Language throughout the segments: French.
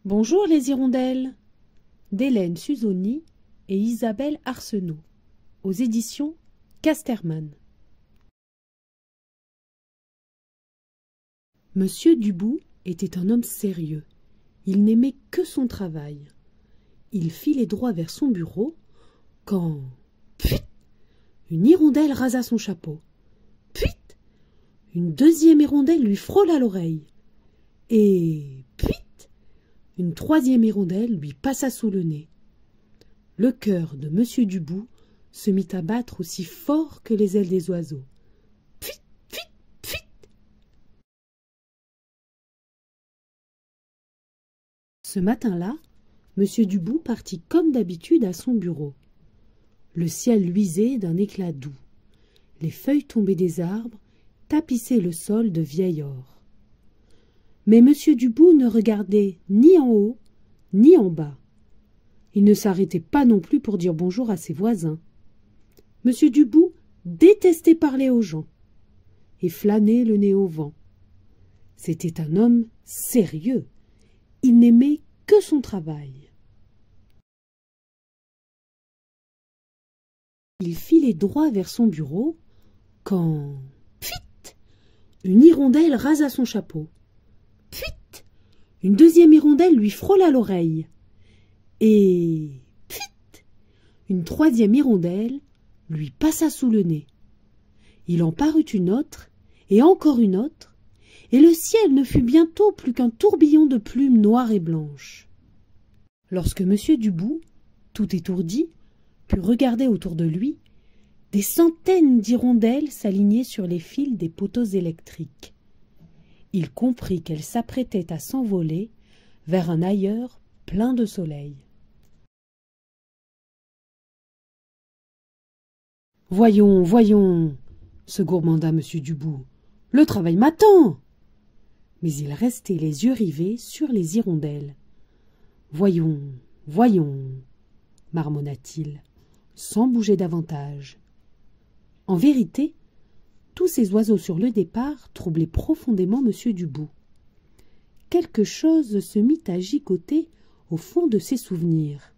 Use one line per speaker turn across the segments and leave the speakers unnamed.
Bonjour les hirondelles d'Hélène Suzoni et Isabelle Arsenault, aux éditions Casterman. Monsieur Dubout était un homme sérieux. Il n'aimait que son travail. Il filait droit vers son bureau quand, pfuit, une hirondelle rasa son chapeau. Pfuit, une deuxième hirondelle lui frôla l'oreille. Et pfuit, une troisième hirondelle lui passa sous le nez. Le cœur de Monsieur Dubout se mit à battre aussi fort que les ailes des oiseaux. Pfuit, pfuit, pfuit. Ce matin-là, Monsieur Dubout partit comme d'habitude à son bureau. Le ciel luisait d'un éclat doux. Les feuilles tombées des arbres tapissaient le sol de vieil or. Mais Monsieur Dubout ne regardait ni en haut, ni en bas. Il ne s'arrêtait pas non plus pour dire bonjour à ses voisins. Monsieur Dubout détestait parler aux gens et flâner le nez au vent. C'était un homme sérieux. Il n'aimait que son travail. Il filait droit vers son bureau quand, pfuit, une hirondelle rasa son chapeau. Pfuit, une deuxième hirondelle lui frôla l'oreille. Et pfuit, une troisième hirondelle lui passa sous le nez. Il en parut une autre, et encore une autre, et le ciel ne fut bientôt plus qu'un tourbillon de plumes noires et blanches. Lorsque Monsieur Dubout, tout étourdi, put regarder autour de lui, des centaines d'hirondelles s'alignaient sur les fils des poteaux électriques. Il comprit qu'elles s'apprêtaient à s'envoler vers un ailleurs plein de soleil. « Voyons, voyons !» se gourmanda Monsieur Dubout. « Le travail m'attend !» Mais il restait les yeux rivés sur les hirondelles. « Voyons, voyons !» marmonna-t-il, sans bouger davantage. En vérité, tous ces oiseaux sur le départ troublaient profondément Monsieur Dubout. Quelque chose se mit à gigoter au fond de ses souvenirs.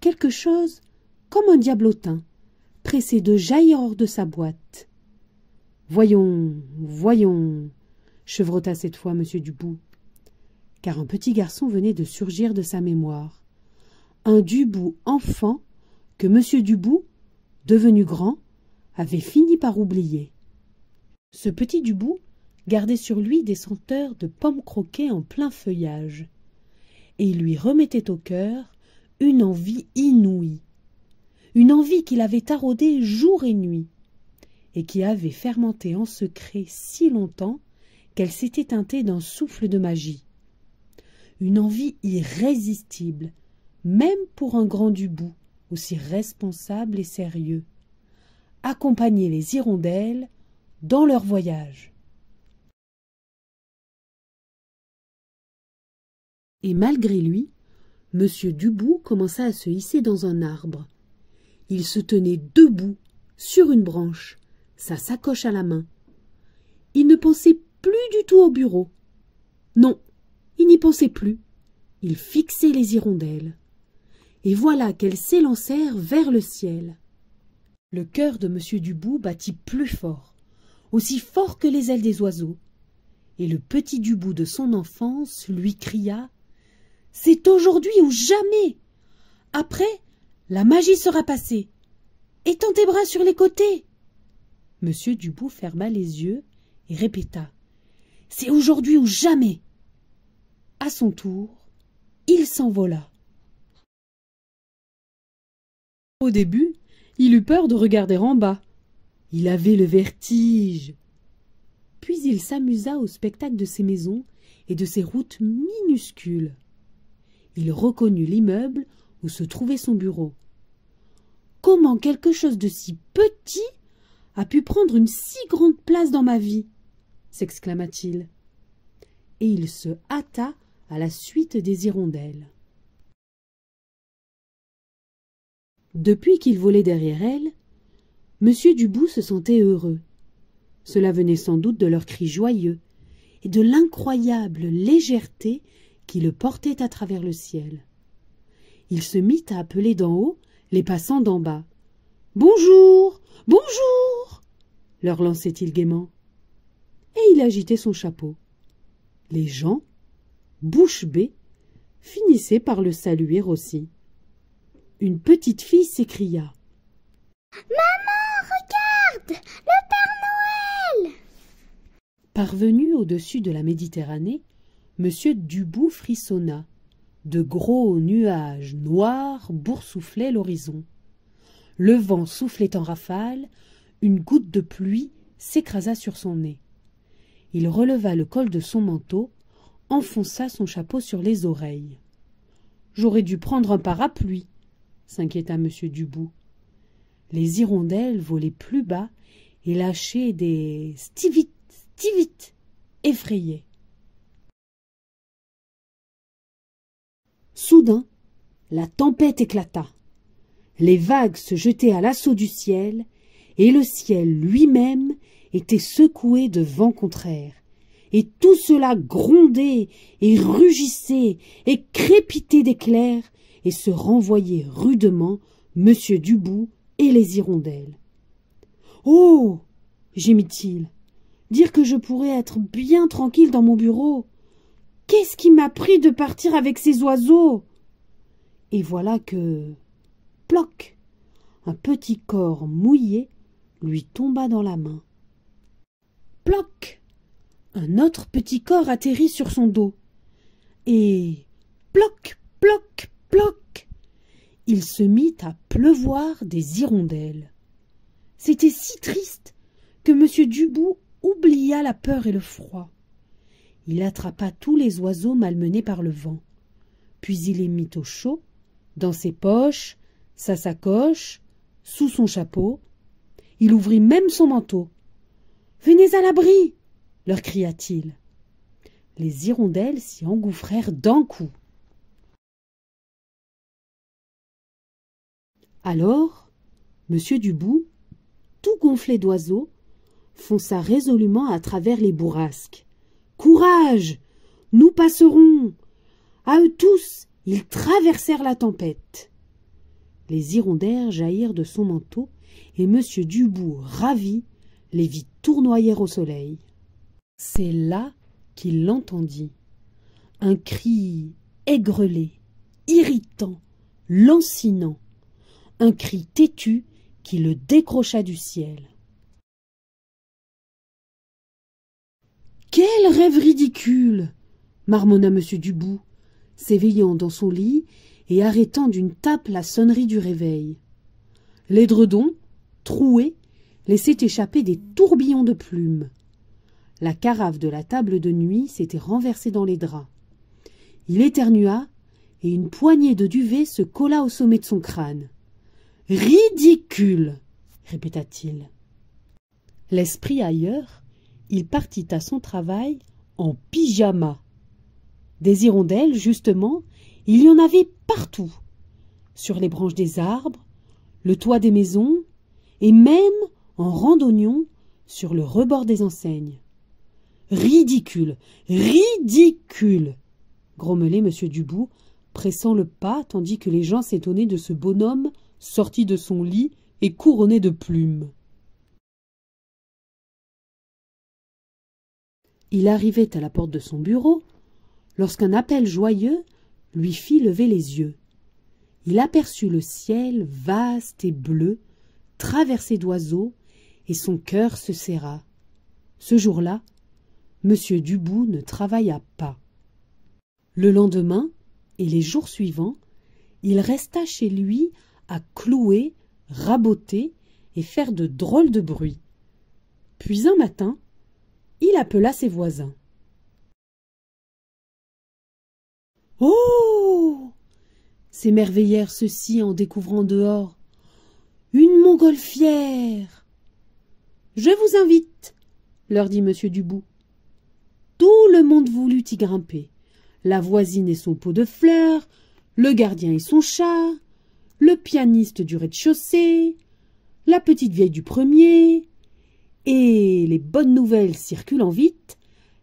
Quelque chose comme un diablotin, pressé de jaillir hors de sa boîte. « Voyons, voyons !» chevrota cette fois Monsieur Dubout, car un petit garçon venait de surgir de sa mémoire. Un Dubout enfant que Monsieur Dubout, devenu grand, avait fini par oublier. Ce petit Dubout gardait sur lui des senteurs de pommes croquées en plein feuillage, et il lui remettait au cœur une envie inouïe, une envie qu'il avait taraudée jour et nuit, et qui avait fermenté en secret si longtemps qu'elle s'était teintée d'un souffle de magie. Une envie irrésistible, même pour un grand Dubout, aussi responsable et sérieux. Accompagner les hirondelles dans leur voyage. Et malgré lui, Monsieur Dubout commença à se hisser dans un arbre. Il se tenait debout, sur une branche, sa sacoche à la main. Il ne pensait plus du tout au bureau. Non, il n'y pensait plus. Il fixait les hirondelles. Et voilà qu'elles s'élancèrent vers le ciel. Le cœur de Monsieur Dubout battit plus fort, aussi fort que les ailes des oiseaux, et le petit Dubout de son enfance lui cria « C'est aujourd'hui ou jamais! Après, la magie sera passée. Étends tes bras sur les côtés !» Monsieur Dubout ferma les yeux et répéta « C'est aujourd'hui ou jamais !» À son tour, il s'envola. Au début, il eut peur de regarder en bas. Il avait le vertige. Puis il s'amusa au spectacle de ces maisons et de ces routes minuscules. Il reconnut l'immeuble où se trouvait son bureau. Comment quelque chose de si petit a pu prendre une si grande place dans ma vie? S'exclama-t-il. Et il se hâta à la suite des hirondelles. Depuis qu'il volait derrière elles, Monsieur Dubout se sentait heureux. Cela venait sans doute de leurs cris joyeux et de l'incroyable légèreté qui le portait à travers le ciel. Il se mit à appeler d'en haut les passants d'en bas. « Bonjour, bonjour !» leur lançait-il gaiement. Et il agitait son chapeau. Les gens, bouche bée, finissaient par le saluer aussi. Une petite fille s'écria. « Maman, regarde, le Père Noël !» Parvenu au-dessus de la Méditerranée, Monsieur Dubout frissonna. De gros nuages noirs boursouflaient l'horizon. Le vent soufflait en rafales, une goutte de pluie s'écrasa sur son nez. Il releva le col de son manteau, enfonça son chapeau sur les oreilles. « J'aurais dû prendre un parapluie, » s'inquiéta Monsieur Dubout. Les hirondelles volaient plus bas et lâchaient des « stivit, stivit » effrayés. Soudain, la tempête éclata. Les vagues se jetaient à l'assaut du ciel, et le ciel lui-même était secoué de vents contraires. Et tout cela grondait et rugissait et crépitait d'éclairs et se renvoyait rudement Monsieur Dubout et les hirondelles. « Oh !» gémit-il. « Dire que je pourrais être bien tranquille dans mon bureau. Qu'est-ce qui m'a pris de partir avec ces oiseaux ?» Et voilà que, ploc, un petit corps mouillé lui tomba dans la main. Ploc, un autre petit corps atterrit sur son dos. Et ploc, ploc, ploc, il se mit à pleuvoir des hirondelles. C'était si triste que Monsieur Dubout oublia la peur et le froid. Il attrapa tous les oiseaux malmenés par le vent, puis il les mit au chaud, dans ses poches, sa sacoche, sous son chapeau. Il ouvrit même son manteau. « Venez à l'abri !» leur cria-t-il. Les hirondelles s'y engouffrèrent d'un coup. Alors, Monsieur Dubout, tout gonflé d'oiseaux, fonça résolument à travers les bourrasques. « Courage! Nous passerons !» À eux tous, ils traversèrent la tempête. Les hirondelles jaillirent de son manteau, et Monsieur Dubout, ravi, les vit tournoyer au soleil. C'est là qu'il l'entendit. Un cri aigrelé, irritant, lancinant, un cri têtu qui le décrocha du ciel. « Quel rêve ridicule !» marmonna Monsieur Dubout, s'éveillant dans son lit et arrêtant d'une tape la sonnerie du réveil. L'édredon, troué, laissait échapper des tourbillons de plumes. La carafe de la table de nuit s'était renversée dans les draps. Il éternua et une poignée de duvet se colla au sommet de son crâne. « Ridicule !» répéta-t-il. L'esprit ailleurs, il partit à son travail en pyjama. Des hirondelles, justement, il y en avait partout, sur les branches des arbres, le toit des maisons, et même en randonnion sur le rebord des enseignes. « Ridicule, ridicule !» grommelait Monsieur Dubout, pressant le pas tandis que les gens s'étonnaient de ce bonhomme sorti de son lit et couronné de plumes. Il arrivait à la porte de son bureau lorsqu'un appel joyeux lui fit lever les yeux. Il aperçut le ciel vaste et bleu, traversé d'oiseaux, et son cœur se serra. Ce jour-là, Monsieur Dubout ne travailla pas. Le lendemain et les jours suivants, il resta chez lui à clouer, raboter et faire de drôles de bruits. Puis un matin, il appela ses voisins. « Oh !» s'émerveillèrent ceux-ci en découvrant dehors. « Une montgolfière !»« Je vous invite !» leur dit Monsieur Dubout. Tout le monde voulut y grimper. La voisine et son pot de fleurs, le gardien et son chat, le pianiste du rez-de-chaussée, la petite vieille du premier, et les bonnes nouvelles circulant vite,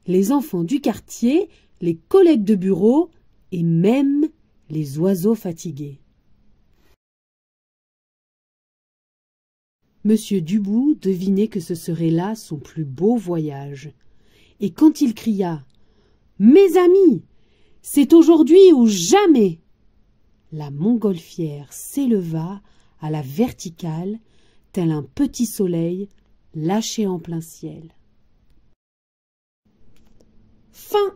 les enfants du quartier, les collègues de bureau et même les oiseaux fatigués. Monsieur Dubou devinait que ce serait là son plus beau voyage, et quand il cria « Mes amis, c'est aujourd'hui ou jamais !» la montgolfière s'éleva à la verticale, tel un petit soleil lâché en plein ciel. Fin.